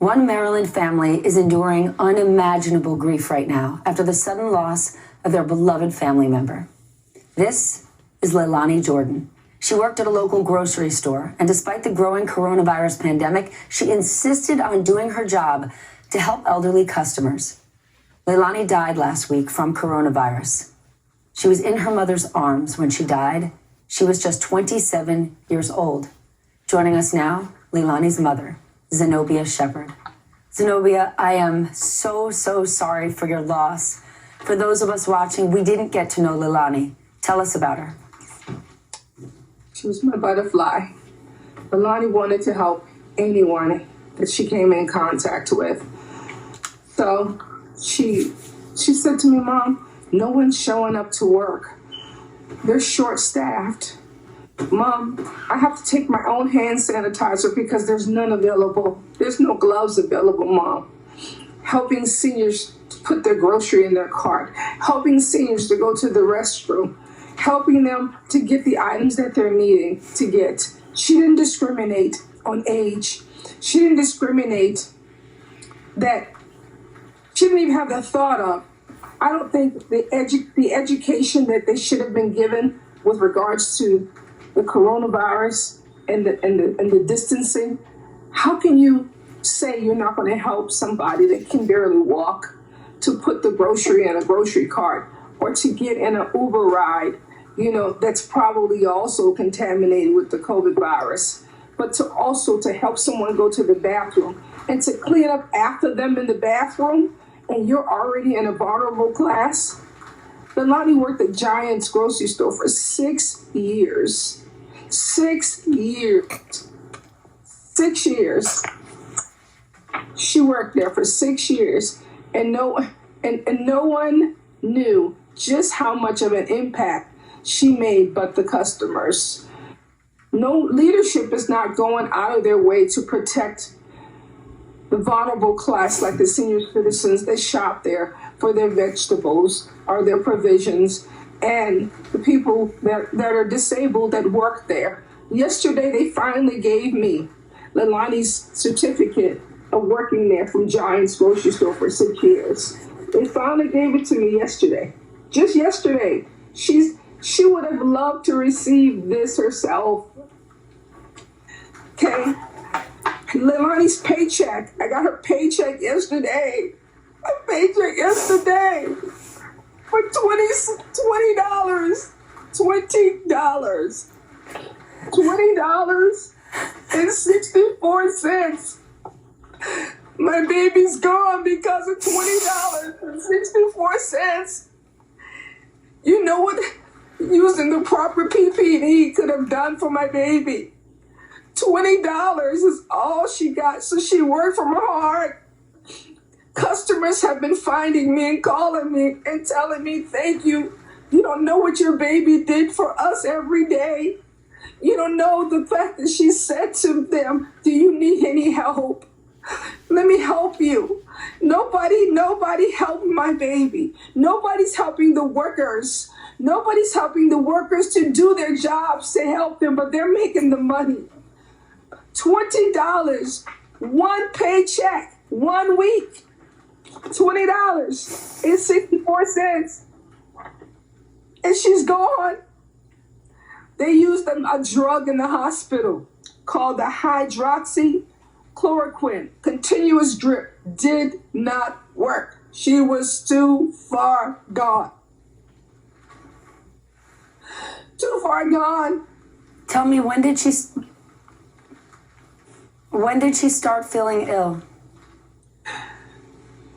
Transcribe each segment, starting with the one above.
One Maryland family is enduring unimaginable grief right now after the sudden loss of their beloved family member. This is Leilani Jordan. She worked at a local grocery store, and despite the growing coronavirus pandemic, she insisted on doing her job to help elderly customers. Leilani died last week from coronavirus. She was in her mother's arms when she died. She was just 27 years old. Joining us now, Leilani's mother, Zenobia Shepard. Zenobia, I am so sorry for your loss. For those of us watching, we didn't get to know Leilani. Tell us about her. She was my butterfly. Leilani wanted to help anyone that she came in contact with. So she said to me, Mom, no one's showing up to work. They're short-staffed. Mom, I have to take my own hand sanitizer because there's none available. There's no gloves available, Mom. Helping seniors to put their grocery in their cart. Helping seniors to go to the restroom. Helping them to get the items that they're needing to get. She didn't discriminate on age. She didn't discriminate that she didn't even have the thought of. I don't think the education that they should have been given with regards to the coronavirus and the distancing. How can you say you're not going to help somebody that can barely walk to put the grocery in a grocery cart or to get in an Uber ride, that's probably also contaminated with the COVID virus, but to help someone go to the bathroom and to clean up after them in the bathroom, and you're already in a vulnerable class? Leilani worked at Giant's grocery store for 6 years. 6 years. 6 years. She worked there for 6 years, and no one knew just how much of an impact she made but the customers. No leadership is not going out of their way to protect the vulnerable class like the senior citizens that shop there for their vegetables or their provisions, and the people that are disabled that work there. Yesterday, they finally gave me Leilani's certificate of working there from Giant's grocery store for 6 years. They finally gave it to me yesterday. Just yesterday. She would have loved to receive this herself. Okay? Leilani's paycheck. I got her paycheck yesterday. Her paycheck yesterday for $20. $20.64. My baby's gone because of $20.64. You know what using the proper PPE could have done for my baby? $20 is all she got. So she worked from her heart. Customers have been finding me and calling me and telling me, thank you. You don't know what your baby did for us every day. You don't know the fact that she said to them, do you need any help? Let me help you. Nobody helped my baby. Nobody's helping the workers. Nobody's helping the workers to do their jobs to help them, but they're making the money. $20, one paycheck, 1 week. $20.64. And she's gone. They used a drug in the hospital called the hydroxychloroquine. Continuous drip did not work. She was too far gone. Too far gone. Tell me, when did she start feeling ill?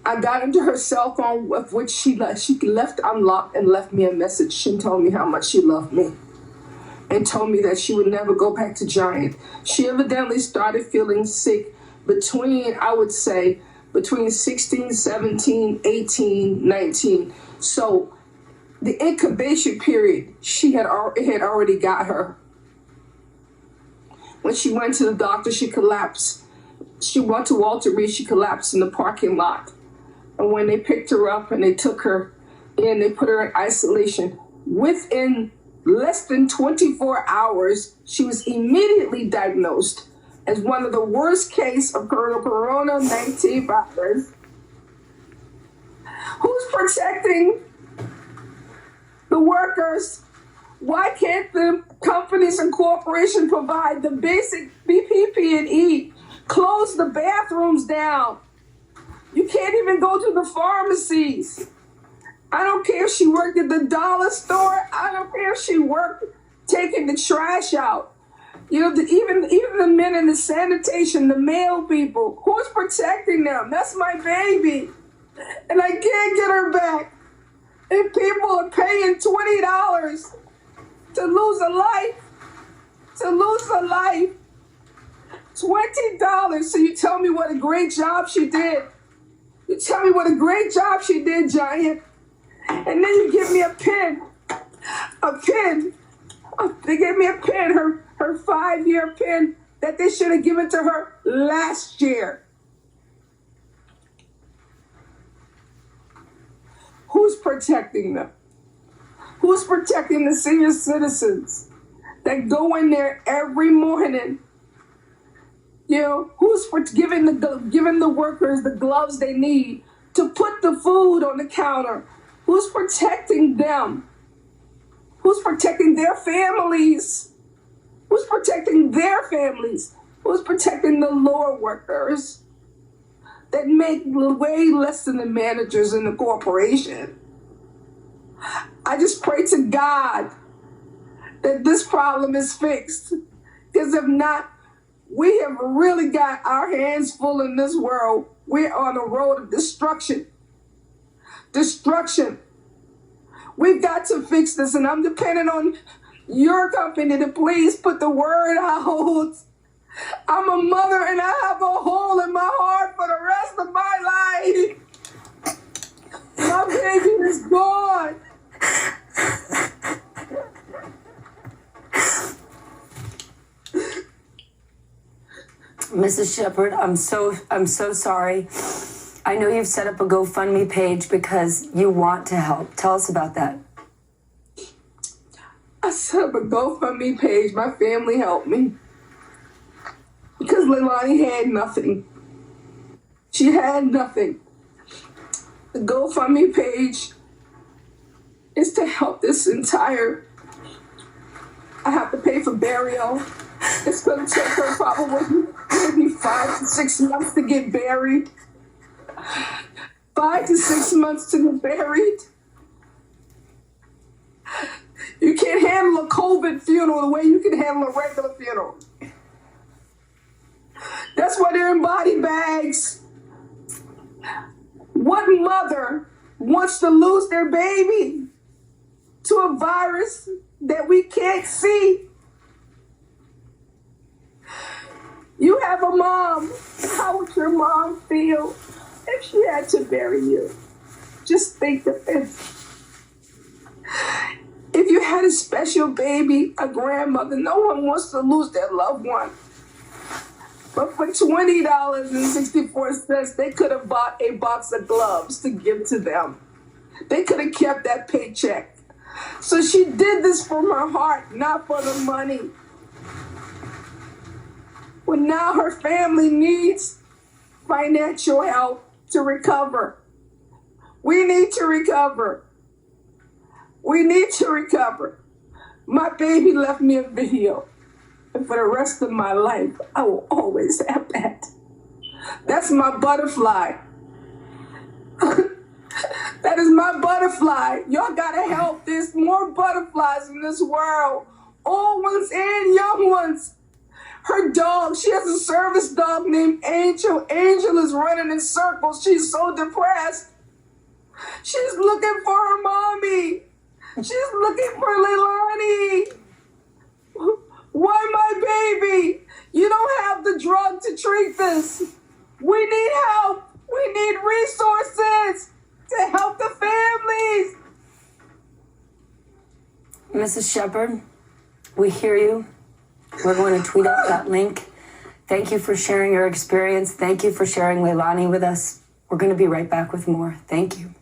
I got into her cell phone, of which she left unlocked and left me a message. She told me how much she loved me and told me that she would never go back to Giant. She evidently started feeling sick between 16, 17, 18, 19. So the incubation period, it had already got her. When she went to the doctor, she collapsed. She went to Walter Reed, she collapsed in the parking lot. And when they picked her up and they took her in, they put her in isolation. Within less than 24 hours, she was immediately diagnosed as one of the worst cases of corona-19 virus. Who's protecting the workers? Why can't the companies and corporations provide the basic PPE, close the bathrooms down? You can't even go to the pharmacies. I don't care if she worked at the dollar store. I don't care if she worked taking the trash out. You know, even the men in the sanitation, the male people, who's protecting them? That's my baby. And I can't get her back. And people are paying $20 to lose a life. To lose a life. $20. So you tell me what a great job she did. You tell me what a great job she did, Giant. And then you give me a pin. A pin. They gave me a pin, her 5-year pin that they should have given to her last year. Who's protecting them? Who's protecting the senior citizens that go in there every morning? You know, who's giving the workers the gloves they need to put the food on the counter? Who's protecting them? Who's protecting their families? Who's protecting their families? Who's protecting the lower workers that make way less than the managers in the corporation? I just pray to God that this problem is fixed. Because if not, we have really got our hands full in this world. We're on a road of destruction. Destruction. We've got to fix this, and I'm depending on your company to please put the word out. I'm a mother, and I have a hole in my heart for the rest of my life. My baby is gone. Mrs. Shepard, I'm so sorry. I know you've set up a GoFundMe page because you want to help. Tell us about that. I set up a GoFundMe page. My family helped me because Leilani had nothing. She had nothing. The GoFundMe page is to help this entire. I have to pay for burial. It's going to take her probably maybe 5 to 6 months to get buried. 5 to 6 months to get buried. You can't handle a COVID funeral the way you can handle a regular funeral. That's why they're in body bags. What mother wants to lose their baby to a virus that we can't see? You have a mom. How would your mom feel if she had to bury you? Just think of it. If you had a special baby, a grandmother, no one wants to lose their loved one. But for $20.64, they could have bought a box of gloves to give to them. They could have kept that paycheck. So she did this from her heart, not for the money. Well, now her family needs financial help to recover. We need to recover. We need to recover. My baby left me a video. And for the rest of my life, I will always have that. That's my butterfly. That is my butterfly. Y'all gotta help. There's more butterflies in this world. Old ones and young ones. Her dog, she has a service dog named Angel. Angel is running in circles. She's so depressed. She's looking for her mommy. She's looking for Leilani. Why my baby? You don't have the drug to treat this. We need help. We need resources to help the families. Mrs. Shepard, we hear you. We're going to tweet out that link. Thank you for sharing your experience. Thank you for sharing Leilani with us. We're going to be right back with more. Thank you.